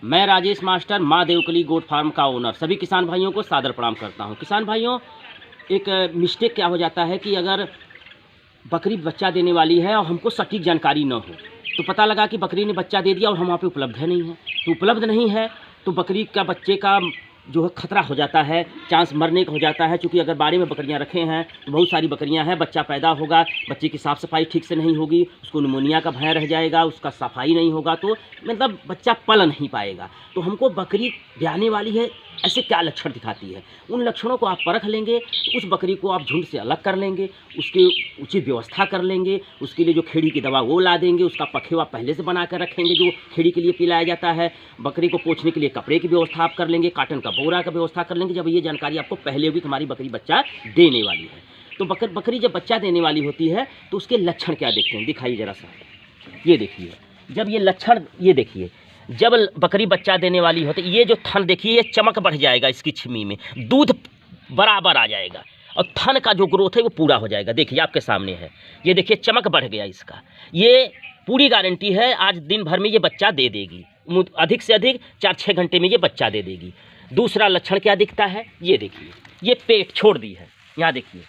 मैं राजेश मास्टर माँ देवकली गोट फार्म का ओनर सभी किसान भाइयों को सादर प्रणाम करता हूँ। किसान भाइयों, एक मिस्टेक क्या हो जाता है कि अगर बकरी बच्चा देने वाली है और हमको सटीक जानकारी न हो, तो पता लगा कि बकरी ने बच्चा दे दिया और हम वहाँ पे उपलब्ध है नहीं है, तो उपलब्ध नहीं है तो बकरी का बच्चे का जो है खतरा हो जाता है, चांस मरने का हो जाता है। क्योंकि अगर बाड़े में बकरियां रखे हैं तो बहुत सारी बकरियां हैं, बच्चा पैदा होगा, बच्चे की साफ़ सफाई ठीक से नहीं होगी, उसको निमोनिया का भय रह जाएगा, उसका सफाई नहीं होगा तो मतलब बच्चा पल नहीं पाएगा। तो हमको बकरी ब्याने वाली है ऐसे क्या लक्षण दिखाती है, उन लक्षणों को आप परख लेंगे, उस बकरी को आप झुंड से अलग कर लेंगे, उसकी उचित व्यवस्था कर लेंगे, उसके लिए जो खेड़ी की दवा वो ला देंगे, उसका पखेवा पहले से बना कर रखेंगे जो खेड़ी के लिए पिलाया जाता है, बकरी को पोंछने के लिए कपड़े की व्यवस्था आप कर लेंगे, काटन का बोरा का व्यवस्था कर लेंगे। जब ये जानकारी आपको पहले होगी कि हमारी बकरी बच्चा देने वाली है, तो बकरी जब बच्चा देने वाली होती है तो उसके लक्षण क्या देखते हैं, दिखाइए ज़रा सा। ये देखिए, जब ये लक्षण, ये देखिए, जब बकरी बच्चा देने वाली होती है, ये जो थन देखिए, ये चमक बढ़ जाएगा, इसकी छिमी में दूध बराबर आ जाएगा और थन का जो ग्रोथ है वो पूरा हो जाएगा। देखिए आपके सामने है, ये देखिए चमक बढ़ गया इसका, ये पूरी गारंटी है आज दिन भर में ये बच्चा दे देगी, अधिक से अधिक 4-6 घंटे में ये बच्चा दे देगी। दूसरा लक्षण क्या दिखता है, ये देखिए, ये पेट छोड़ दी है, यहाँ देखिए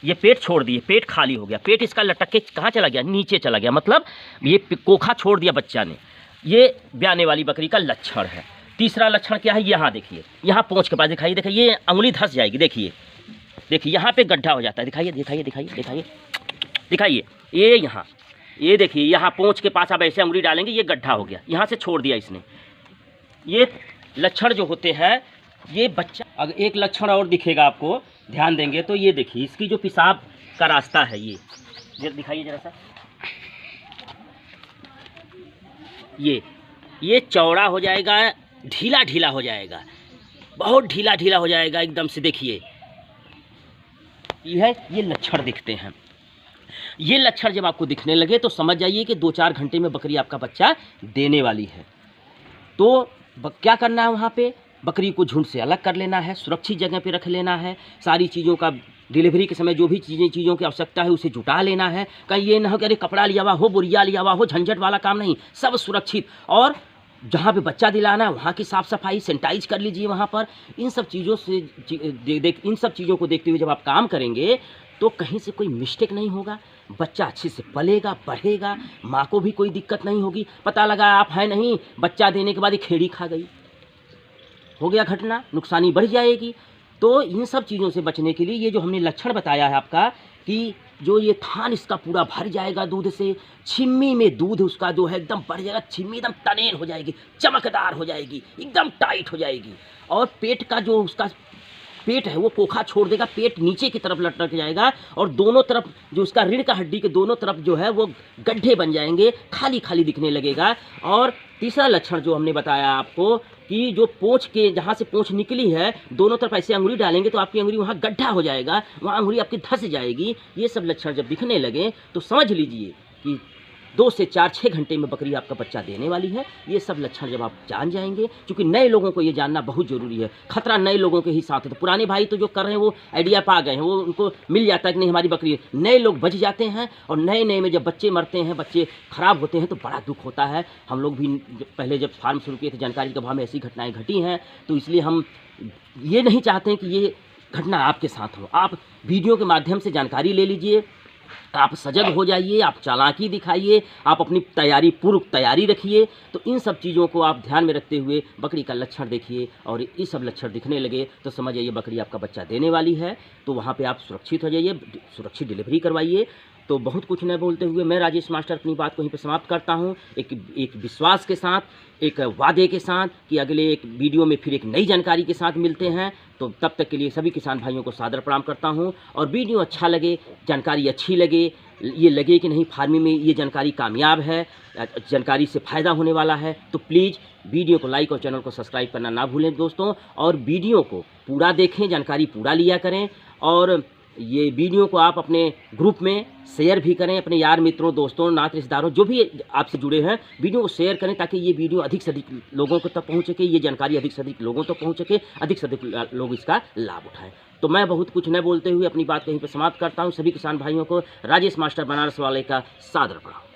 ये पेट छोड़ दी है, पेट खाली हो गया, पेट इसका लटक के कहाँ चला गया, नीचे चला गया, मतलब ये कोखा छोड़ दिया बच्चा ने। ये ब्याने वाली बकरी का लक्षण है। तीसरा लक्षण क्या है, यहाँ देखिए, यहाँ पूंछ के पास दिखाइए, देखिए ये अंगुली धंस जाएगी, देखिए देखिए यहाँ पे गड्ढा हो जाता है, दिखाइए दिखाइए दिखाइए दिखाइए दिखाइए, ये यहाँ, ये देखिए यहाँ पूंछ के पास आप ऐसे अंगुली डालेंगे, ये गड्ढा हो गया, यहाँ से छोड़ दिया इसने। ये लक्षण जो होते हैं, ये बच्चा, अगर एक लक्षण और दिखेगा आपको, ध्यान देंगे तो ये देखिए इसकी जो पेशाब का रास्ता है, ये दिखाइए जरा सा, ये चौड़ा हो जाएगा, ढीला ढीला हो जाएगा, बहुत ढीला ढीला हो जाएगा एकदम से। देखिए ये लक्षण दिखते हैं। ये लक्षण जब आपको दिखने लगे तो समझ जाइए कि 2-4 घंटे में बकरी आपका बच्चा देने वाली है। तो क्या करना है, वहाँ पे बकरी को झुंड से अलग कर लेना है, सुरक्षित जगह पे रख लेना है, सारी चीज़ों का डिलीवरी के समय जो भी चीज़ों की आवश्यकता है उसे जुटा लेना है। कहीं ये ना हो कि अरे कपड़ा लिया हुआ हो, बोरिया लिया हुआ हो, झंझट वाला काम नहीं, सब सुरक्षित। और जहाँ पे बच्चा दिलाना है वहाँ की साफ़ सफाई, सैनिटाइज कर लीजिए वहाँ पर। इन सब चीज़ों से इन सब चीज़ों को देखते हुए जब आप काम करेंगे तो कहीं से कोई मिस्टेक नहीं होगा, बच्चा अच्छे से पलेगा, बढ़ेगा, माँ को भी कोई दिक्कत नहीं होगी। पता लगा आप है नहीं, बच्चा देने के बाद ये खेड़ी खा गई, हो गया घटना, नुकसानी बढ़ जाएगी। तो इन सब चीज़ों से बचने के लिए ये जो हमने लक्षण बताया है आपका, कि जो ये थान इसका पूरा भर जाएगा दूध से, छिम्मी में दूध उसका जो है एकदम बढ़ जाएगा, छिम्मी एकदम तनेन हो जाएगी, चमकदार हो जाएगी, एकदम टाइट हो जाएगी। और पेट का जो उसका पेट है वो कोखा छोड़ देगा, पेट नीचे की तरफ लटक जाएगा और दोनों तरफ जो उसका रीढ़ का हड्डी के दोनों तरफ जो है वो गड्ढे बन जाएंगे, खाली खाली दिखने लगेगा। और तीसरा लक्षण जो हमने बताया आपको कि जो पूंछ के, जहाँ से पूंछ निकली है, दोनों तरफ ऐसे अंगुली डालेंगे तो आपकी अंगुली वहाँ गड्ढा हो जाएगा, वहाँ अंगुली आपकी धंस जाएगी। ये सब लक्षण जब दिखने लगे तो समझ लीजिए कि 2 से 4-6 घंटे में बकरी आपका बच्चा देने वाली है। ये सब लक्षण जब आप जान जाएंगे, क्योंकि नए लोगों को ये जानना बहुत ज़रूरी है, खतरा नए लोगों के ही साथ है। तो पुराने भाई तो जो कर रहे हैं वो आइडिया पा गए हैं, वो उनको मिल जाता है कि नहीं हमारी बकरी है। नए लोग बच जाते हैं और नए नए में जब बच्चे मरते हैं, बच्चे खराब होते हैं तो बड़ा दुख होता है। हम लोग भी पहले जब फार्म शुरू किए थे, जानकारी के अभाव में ऐसी घटनाएँ घटी हैं, तो इसलिए हम ये नहीं चाहते हैं कि ये घटना आपके साथ हो। आप वीडियो के माध्यम से जानकारी ले लीजिए, आप सजग हो जाइए, आप चालाकी दिखाइए, आप अपनी तैयारी, पूर्व तैयारी रखिए। तो इन सब चीज़ों को आप ध्यान में रखते हुए बकरी का लक्षण देखिए, और ये सब लक्षण दिखने लगे तो समझ जाइए बकरी आपका बच्चा देने वाली है। तो वहाँ पे आप सुरक्षित हो जाइए, सुरक्षित डिलीवरी करवाइए। तो बहुत कुछ न बोलते हुए मैं राजेश मास्टर अपनी बात को यहीं पे समाप्त करता हूँ, एक विश्वास के साथ, एक वादे के साथ कि अगले एक वीडियो में फिर एक नई जानकारी के साथ मिलते हैं। तो तब तक के लिए सभी किसान भाइयों को सादर प्रणाम करता हूँ। और वीडियो अच्छा लगे, जानकारी अच्छी लगे, ये लगे कि नहीं फार्मिंग में ये जानकारी कामयाब है, जानकारी से फ़ायदा होने वाला है, तो प्लीज़ वीडियो को लाइक और चैनल को सब्सक्राइब करना ना भूलें दोस्तों। और वीडियो को पूरा देखें, जानकारी पूरा लिया करें। और ये वीडियो को आप अपने ग्रुप में शेयर भी करें, अपने यार मित्रों, दोस्तों, नात रिश्तेदारों जो भी आपसे जुड़े हैं, वीडियो को शेयर करें ताकि ये वीडियो अधिक से अधिक लोगों को तक पहुंच सके, ये जानकारी अधिक से अधिक लोगों तक पहुंच सके, अधिक से अधिक लोग इसका लाभ उठाएं। तो मैं बहुत कुछ न बोलते हुए अपनी बात कहीं पर समाप्त करता हूं। सभी किसान भाइयों को राजेश मास्टर बनारस वाले का सादर प्रणाम।